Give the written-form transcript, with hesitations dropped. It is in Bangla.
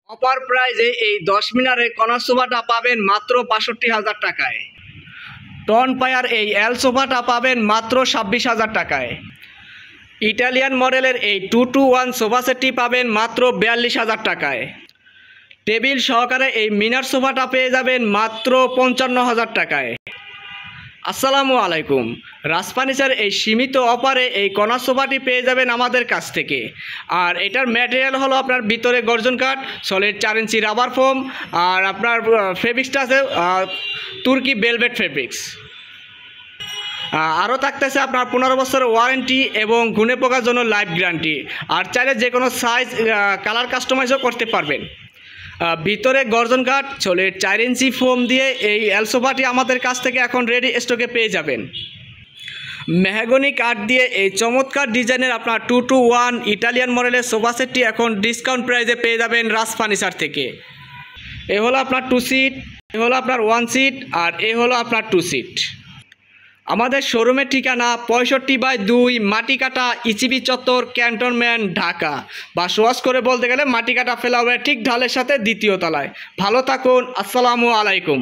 অফার প্রাইজে এই 10 মিনারের কর্নার সোফাটা পাবেন মাত্র ৬২,০০০ টাকায়। টন পায়ার এই এল সোফাটা পাবেন মাত্র ২৬,০০০ টাকায়। ইটালিয়ান মডেলের এই 2-to-1 সোফা সেটটি পাবেন মাত্র ৪২,০০০ টাকায়। টেবিল সহকারে এই মিনার সোফাটা পেয়ে যাবেন মাত্র ৫৫,০০০ টাকায়। আসসালামু আলাইকুম। রাজ ফার্নিচার এই সীমিত অফারে এই কর্নার সোফাটি পেয়ে যাবেন আমাদের কাছ থেকে। আর এটার ম্যাটেরিয়াল হলো আপনার ভিতরে গর্জন কাঠ, সলিড 4 ইঞ্চি রাবার ফোম, আর আপনার ফেব্রিক্সটা আছে তুর্কি ভেলভেট ফেব্রিক্স। আরও থাকতেছে আপনার 15 বছরের ওয়ারেন্টি এবং ঘুনে পোকার জন্য লাইফ গ্যারান্টি। আর চাইলে যে কোনো সাইজ কালার কাস্টমাইজও করতে পারবেন। ভিতরে গর্জন কাঠ, সলিড 4 ইঞ্চি ফোম দিয়ে এই এল সোফাটি আমাদের কাছ থেকে এখন রেডি স্টকে পেয়ে যাবেন। মেহগনি কাঠ দিয়ে এই চমৎকার ডিজাইনের আপনার 2-to-1 ইটালিয়ান মডেলের সোফা সেটটি এখন ডিসকাউন্ট প্রাইসে পেয়ে যাবেন রাজ ফার্নিচার থেকে। এ হলো আপনার 2 সিট, এ হলো আপনার 1 সিট, আর এ হলো আপনার 2 সিট। আমাদের শোরুমের ঠিকানা 65/2 মাটিকাটা ইচিবি চত্বর, ক্যান্টনমেন্ট, ঢাকা। বা সহজ করে বলতে গেলে মাটিকাটা ফ্লাইওভারের ঠিক ঢালের সাথে দ্বিতীয় তলায়। ভালো থাকুন। আসসালামু আলাইকুম।